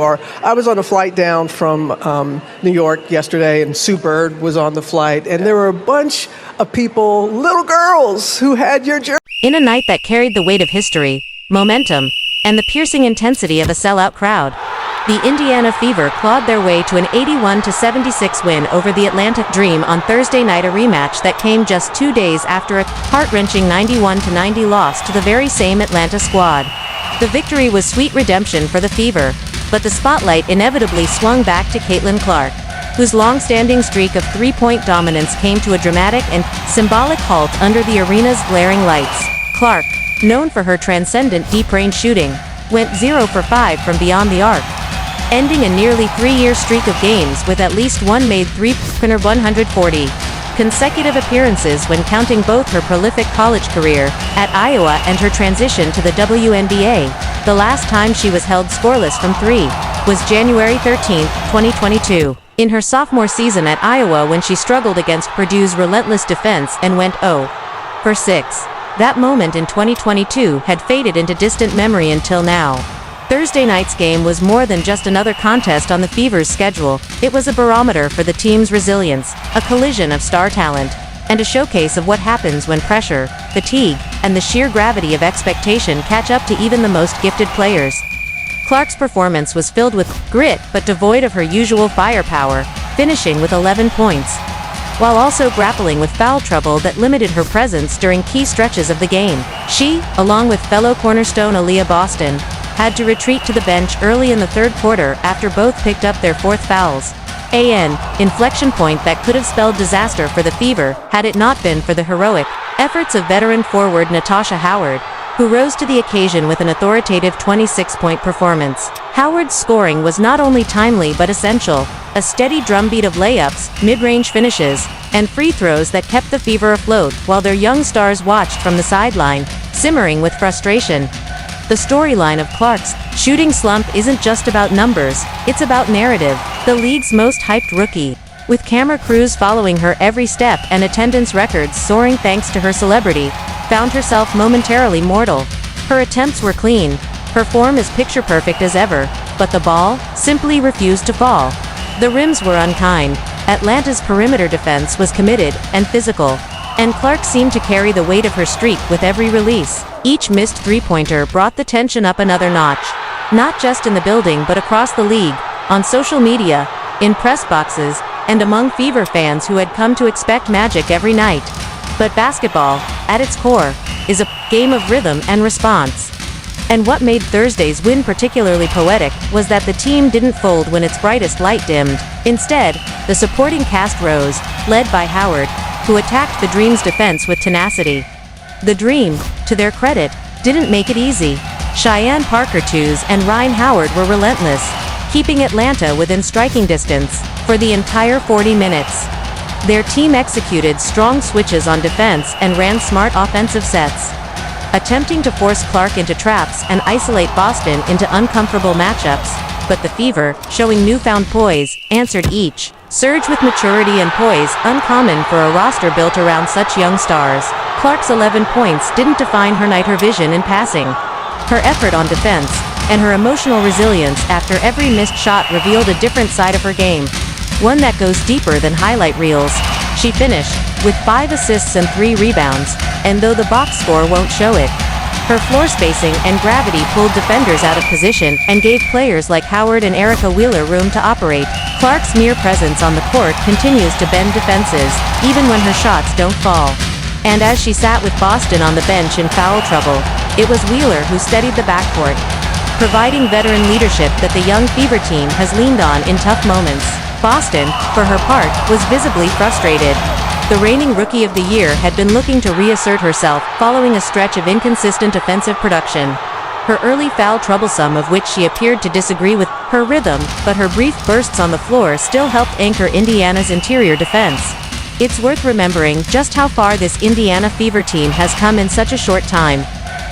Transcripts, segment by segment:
I was on a flight down from New York yesterday, and Sue Bird was on the flight, and there were a bunch of people, little girls, who had your jersey. In a night that carried the weight of history, momentum, and the piercing intensity of a sellout crowd, the Indiana Fever clawed their way to an 81-76 win over the Atlanta Dream on Thursday night, a rematch that came just 2 days after a heart-wrenching 91-90 loss to the very same Atlanta squad. The victory was sweet redemption for the Fever, but the spotlight inevitably swung back to Caitlin Clark, whose long-standing streak of three-point dominance came to a dramatic and symbolic halt under the arena's glaring lights. Clark, known for her transcendent deep-range shooting, went 0 for 5 from beyond the arc, ending a nearly 3-year streak of games with at least one made three-pointer. 140 consecutive appearances when counting both her prolific college career at Iowa and her transition to the WNBA. The last time she was held scoreless from three was January 13, 2022, in her sophomore season at Iowa, when she struggled against Purdue's relentless defense and went 0 for 6. That moment in 2022 had faded into distant memory until now. Thursday night's game was more than just another contest on the Fever's schedule. It was a barometer for the team's resilience, a collision of star talent, and a showcase of what happens when pressure, fatigue, and the sheer gravity of expectation catch up to even the most gifted players. Clark's performance was filled with grit but devoid of her usual firepower, finishing with 11 points, while also grappling with foul trouble that limited her presence during key stretches of the game. She, along with fellow cornerstone Aaliyah Boston, had to retreat to the bench early in the third quarter after both picked up their fourth fouls. An inflection point that could have spelled disaster for the Fever had it not been for the heroic efforts of veteran forward Natasha Howard, who rose to the occasion with an authoritative 26-point performance. Howard's scoring was not only timely but essential, a steady drumbeat of layups, mid-range finishes, and free throws that kept the Fever afloat while their young stars watched from the sideline, simmering with frustration. The storyline of Clark's shooting slump isn't just about numbers, it's about narrative. The league's most hyped rookie, with camera crews following her every step and attendance records soaring thanks to her celebrity, found herself momentarily mortal. Her attempts were clean, her form as picture-perfect as ever, but the ball simply refused to fall. The rims were unkind, Atlanta's perimeter defense was committed and physical, and Clark seemed to carry the weight of her streak with every release. Each missed three-pointer brought the tension up another notch, not just in the building but across the league, on social media, in press boxes, and among Fever fans who had come to expect magic every night. But basketball, at its core, is a game of rhythm and response. And what made Thursday's win particularly poetic was that the team didn't fold when its brightest light dimmed. Instead, the supporting cast rose, led by Howard, who attacked the Dream's defense with tenacity. The Dream, to their credit, didn't make it easy. Cheyenne Parker-Tooze and Rhyne Howard were relentless, keeping Atlanta within striking distance for the entire 40 minutes. Their team executed strong switches on defense and ran smart offensive sets, attempting to force Clark into traps and isolate Boston into uncomfortable matchups, but the Fever, showing newfound poise, answered each surge with maturity and poise uncommon for a roster built around such young stars. Clark's 11 points didn't define her night. Her vision in passing, her effort on defense, and her emotional resilience after every missed shot revealed a different side of her game, one that goes deeper than highlight reels. She finished with 5 assists and 3 rebounds, and though the box score won't show it, her floor spacing and gravity pulled defenders out of position and gave players like Howard and Erica Wheeler room to operate. Clark's mere presence on the court continues to bend defenses, even when her shots don't fall. And as she sat with Boston on the bench in foul trouble, it was Wheeler who steadied the backcourt, providing veteran leadership that the young Fever team has leaned on in tough moments. Boston, for her part, was visibly frustrated. The reigning Rookie of the Year had been looking to reassert herself following a stretch of inconsistent offensive production. Her early foul troublesome, of which she appeared to disagree with her rhythm, but her brief bursts on the floor still helped anchor Indiana's interior defense. It's worth remembering just how far this Indiana Fever team has come in such a short time.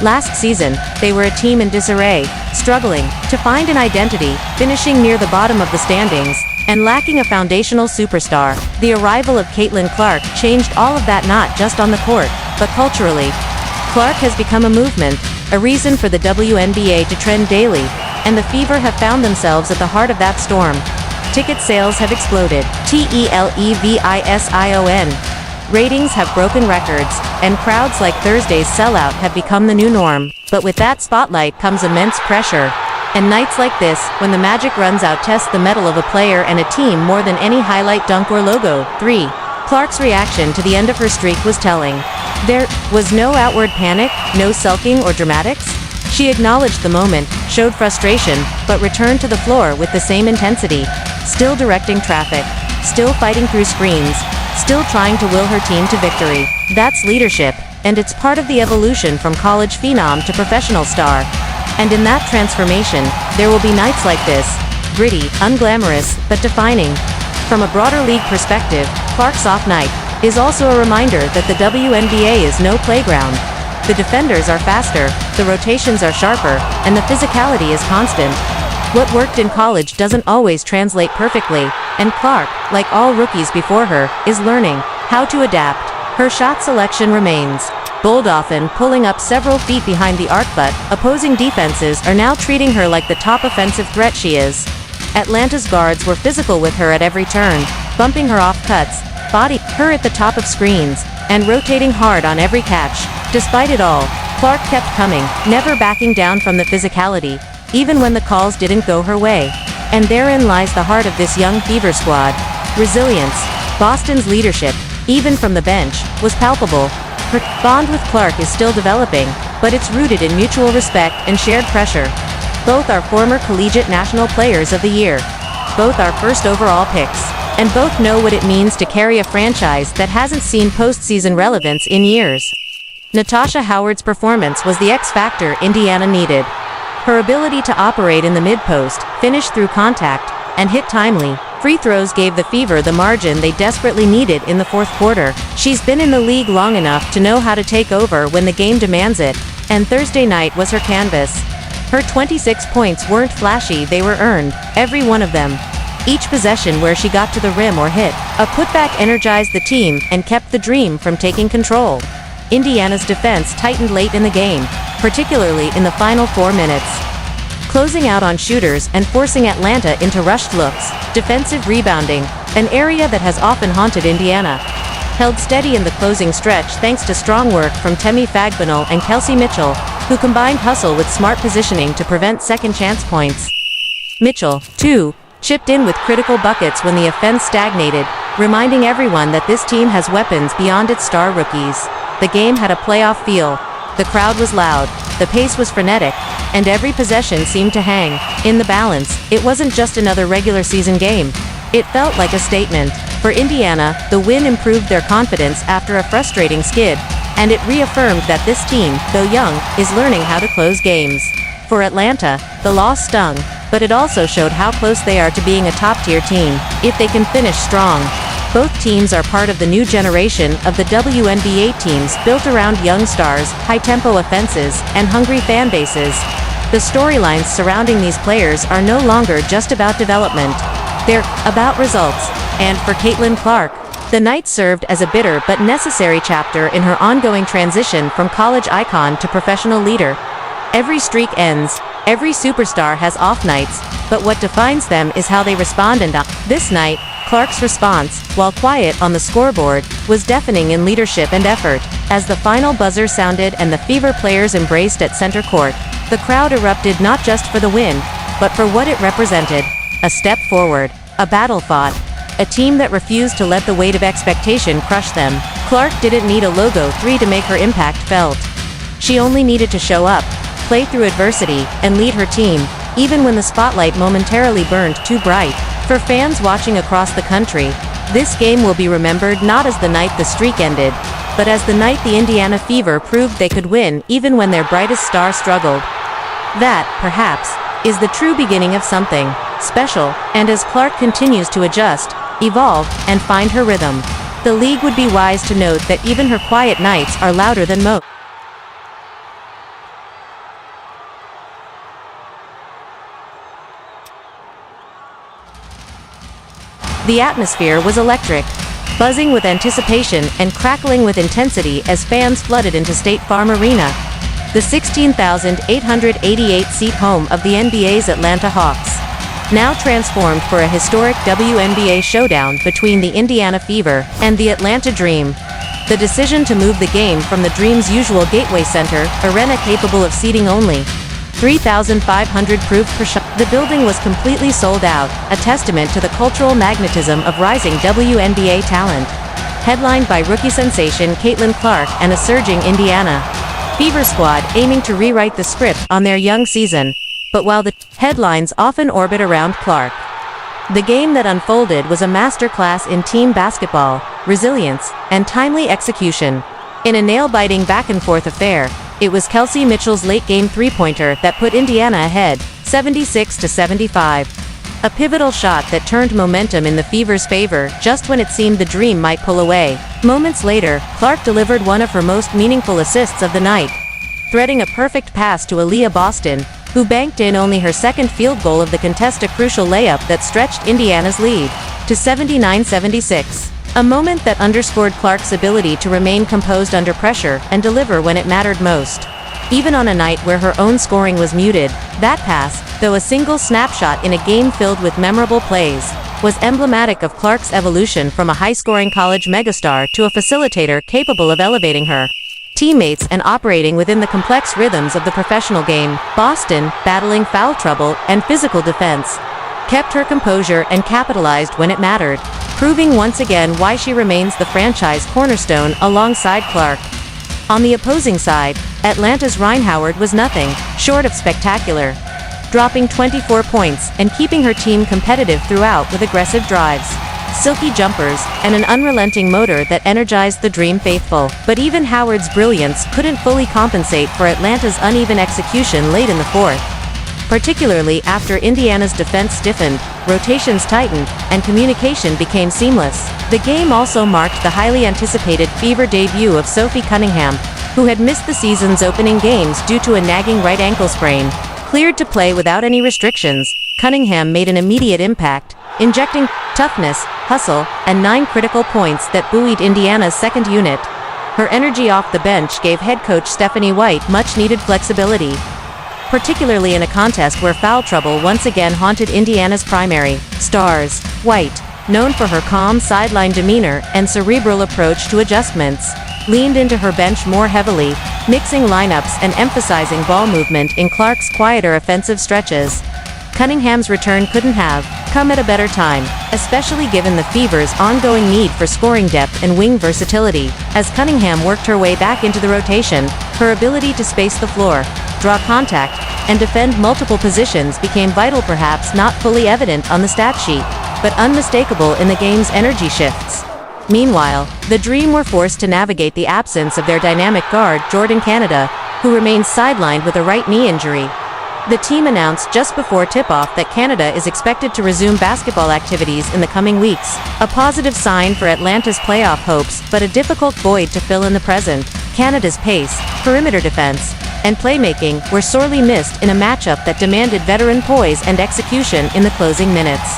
Last season, they were a team in disarray, struggling to find an identity, finishing near the bottom of the standings, and lacking a foundational superstar. The arrival of Caitlin Clark changed all of that, not just on the court, but culturally. Clark has become a movement, a reason for the WNBA to trend daily, and the Fever have found themselves at the heart of that storm. Ticket sales have exploded. Television. Ratings have broken records, and crowds like Thursday's sellout have become the new norm. But with that spotlight comes immense pressure. And nights like this, when the magic runs out, test the mettle of a player and a team more than any highlight, dunk, or logo. 3. Clark's reaction to the end of her streak was telling. There was no outward panic, no sulking or dramatics. She acknowledged the moment, showed frustration, but returned to the floor with the same intensity. Still directing traffic, still fighting through screens, still trying to will her team to victory. That's leadership, and it's part of the evolution from college phenom to professional star. And in that transformation, there will be nights like this, gritty, unglamorous, but defining. From a broader league perspective, Clark's off night is also a reminder that the WNBA is no playground. The defenders are faster, the rotations are sharper, and the physicality is constant. What worked in college doesn't always translate perfectly, and Clark, like all rookies before her, is learning how to adapt. Her shot selection remains bold, often pulling up several feet behind the arc, but opposing defenses are now treating her like the top offensive threat she is. Atlanta's guards were physical with her at every turn, bumping her off cuts, body her at the top of screens, and rotating hard on every catch. Despite it all, Clark kept coming, never backing down from the physicality, even when the calls didn't go her way. And therein lies the heart of this young Fever squad. Resilience. Boston's leadership, even from the bench, was palpable. Her bond with Clark is still developing, but it's rooted in mutual respect and shared pressure. Both are former collegiate national players of the year. Both are first overall picks. And both know what it means to carry a franchise that hasn't seen postseason relevance in years. Natasha Howard's performance was the X factor Indiana needed. Her ability to operate in the mid-post, finish through contact, and hit timely free throws gave the Fever the margin they desperately needed in the fourth quarter. She's been in the league long enough to know how to take over when the game demands it, and Thursday night was her canvas. Her 26 points weren't flashy, they were earned, every one of them. Each possession where she got to the rim or hit a putback energized the team and kept the dream from taking control. Indiana's defense tightened late in the game, particularly in the final 4 minutes, closing out on shooters and forcing Atlanta into rushed looks. Defensive rebounding, an area that has often haunted Indiana, held steady in the closing stretch thanks to strong work from Temi Fagbanal and Kelsey Mitchell, who combined hustle with smart positioning to prevent second-chance points. Mitchell, too, chipped in with critical buckets when the offense stagnated, reminding everyone that this team has weapons beyond its star rookies. The game had a playoff feel. The crowd was loud, the pace was frenetic, and every possession seemed to hang in the balance. It wasn't just another regular season game. It felt like a statement. For Indiana, the win improved their confidence after a frustrating skid, and it reaffirmed that this team, though young, is learning how to close games. For Atlanta, the loss stung, but it also showed how close they are to being a top-tier team, if they can finish strong. Both teams are part of the new generation of the WNBA teams built around young stars, high-tempo offenses, and hungry fan bases. The storylines surrounding these players are no longer just about development. They're about results. And for Caitlin Clark, the night served as a bitter but necessary chapter in her ongoing transition from college icon to professional leader. Every streak ends, every superstar has off nights, but what defines them is how they respond, and this night, Clark's response, while quiet on the scoreboard, was deafening in leadership and effort. As the final buzzer sounded and the Fever players embraced at center court, the crowd erupted not just for the win, but for what it represented. A step forward, a battle fought, a team that refused to let the weight of expectation crush them. Clark didn't need a logo 3 to make her impact felt. She only needed to show up, play through adversity, and lead her team, even when the spotlight momentarily burned too bright. For fans watching across the country, this game will be remembered not as the night the streak ended, but as the night the Indiana Fever proved they could win even when their brightest star struggled. That, perhaps, is the true beginning of something special, and as Clark continues to adjust, evolve, and find her rhythm, the league would be wise to note that even her quiet nights are louder than most. The atmosphere was electric, buzzing with anticipation and crackling with intensity as fans flooded into State Farm Arena. the 16,888-seat home of the NBA's Atlanta Hawks. Now transformed for a historic WNBA showdown between the Indiana Fever and the Atlanta Dream. The decision to move the game from the Dream's usual Gateway Center, arena capable of seating only 3,500 proved per shot. The building was completely sold out, a testament to the cultural magnetism of rising WNBA talent. Headlined by rookie sensation Caitlin Clark and a surging Indiana Fever squad aiming to rewrite the script on their young season. But while the headlines often orbit around Clark, the game that unfolded was a masterclass in team basketball, resilience, and timely execution. In a nail-biting back-and-forth affair, it was Kelsey Mitchell's late-game three-pointer that put Indiana ahead, 76-75. A pivotal shot that turned momentum in the Fever's favor just when it seemed the Dream might pull away. Moments later, Clark delivered one of her most meaningful assists of the night, threading a perfect pass to Aaliyah Boston, who banked in only her second field goal of the contest, a crucial layup that stretched Indiana's lead to 79-76. A moment that underscored Clark's ability to remain composed under pressure and deliver when it mattered most. Even on a night where her own scoring was muted, that pass, though a single snapshot in a game filled with memorable plays, was emblematic of Clark's evolution from a high-scoring college megastar to a facilitator capable of elevating her teammates and operating within the complex rhythms of the professional game. Boston, battling foul trouble and physical defense, kept her composure and capitalized when it mattered, proving once again why she remains the franchise cornerstone alongside Clark. On the opposing side, Atlanta's Rhyne Howard was nothing short of spectacular, dropping 24 points and keeping her team competitive throughout with aggressive drives, silky jumpers, and an unrelenting motor that energized the Dream faithful. But even Howard's brilliance couldn't fully compensate for Atlanta's uneven execution late in the fourth. Particularly after Indiana's defense stiffened, rotations tightened, and communication became seamless. The game also marked the highly anticipated Fever debut of Sophie Cunningham, who had missed the season's opening games due to a nagging right ankle sprain. Cleared to play without any restrictions, Cunningham made an immediate impact, injecting toughness, hustle, and 9 critical points that buoyed Indiana's second unit. Her energy off the bench gave head coach Stephanie White much-needed flexibility, particularly in a contest where foul trouble once again haunted Indiana's primary stars. White, known for her calm sideline demeanor and cerebral approach to adjustments, leaned into her bench more heavily, mixing lineups and emphasizing ball movement in Clark's quieter offensive stretches. Cunningham's return couldn't have come at a better time, especially given the Fever's ongoing need for scoring depth and wing versatility. As Cunningham worked her way back into the rotation, her ability to space the floor, draw contact, and defend multiple positions became vital, perhaps not fully evident on the stat sheet, but unmistakable in the game's energy shifts. Meanwhile, the Dream were forced to navigate the absence of their dynamic guard Jordan Canada, who remains sidelined with a right knee injury. The team announced just before tip-off that Canada is expected to resume basketball activities in the coming weeks, a positive sign for Atlanta's playoff hopes, but a difficult void to fill in the present. Canada's pace, perimeter defense, and playmaking were sorely missed in a matchup that demanded veteran poise and execution in the closing minutes.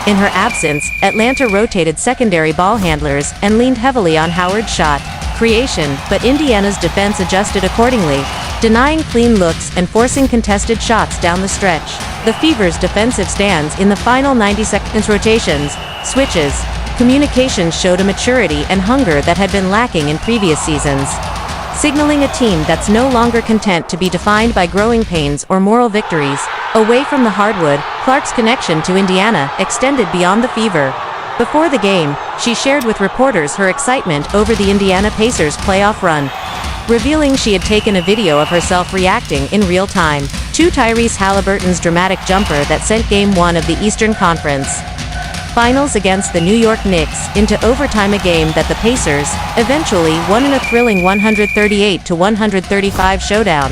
In her absence, Atlanta rotated secondary ball handlers and leaned heavily on Howard's shot creation, but Indiana's defense adjusted accordingly, denying clean looks and forcing contested shots down the stretch. The Fever's defensive stands in the final 90 seconds, rotations, switches, communications showed a maturity and hunger that had been lacking in previous seasons, signaling a team that's no longer content to be defined by growing pains or moral victories. Away from the hardwood, Clark's connection to Indiana extended beyond the Fever. Before the game, she shared with reporters her excitement over the Indiana Pacers' playoff run, revealing she had taken a video of herself reacting in real time to Tyrese Halliburton's dramatic jumper that sent Game 1 of the Eastern Conference Finals against the New York Knicks into overtime, a game that the Pacers eventually won in a thrilling 138-135 showdown.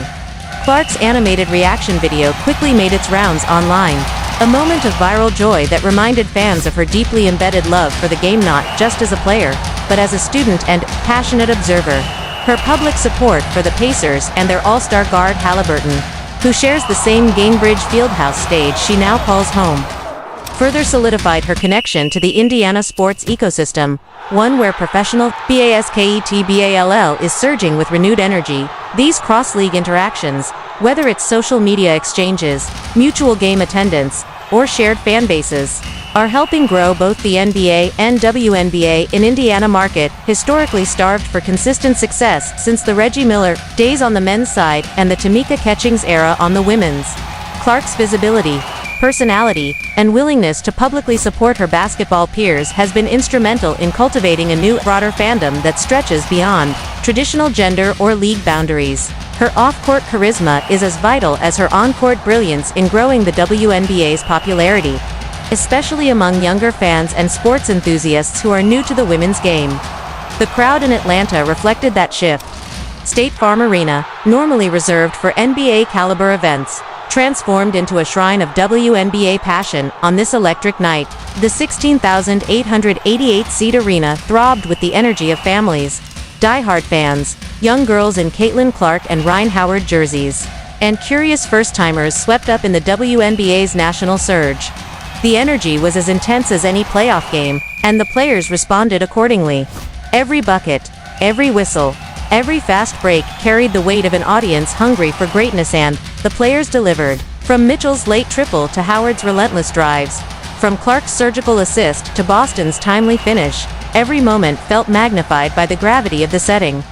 Clark's animated reaction video quickly made its rounds online, a moment of viral joy that reminded fans of her deeply embedded love for the game, not just as a player, but as a student and passionate observer. Her public support for the Pacers and their all-star guard Halliburton, who shares the same Gainbridge Fieldhouse stage she now calls home, further solidified her connection to the Indiana sports ecosystem, one where professional basketball is surging with renewed energy. These cross-league interactions, whether it's social media exchanges, mutual game attendance, or shared fan bases, are helping grow both the NBA and WNBA in Indiana market, historically starved for consistent success since the Reggie Miller days on the men's side and the Tamika Catchings era on the women's. Clark's visibility, personality, and willingness to publicly support her basketball peers has been instrumental in cultivating a new, broader fandom that stretches beyond traditional gender or league boundaries. Her off-court charisma is as vital as her on-court brilliance in growing the WNBA's popularity, especially among younger fans and sports enthusiasts who are new to the women's game. The crowd in Atlanta reflected that shift. State Farm Arena, normally reserved for NBA-caliber events, transformed into a shrine of WNBA passion on this electric night. The 16,888-seat arena throbbed with the energy of families, diehard fans, young girls in Caitlin Clark and Rhyne Howard jerseys, and curious first-timers swept up in the WNBA's national surge. The energy was as intense as any playoff game, and the players responded accordingly. Every bucket, every whistle, every fast break carried the weight of an audience hungry for greatness, and the players delivered. From Mitchell's late triple to Howard's relentless drives, from Clark's surgical assist to Boston's timely finish, every moment felt magnified by the gravity of the setting.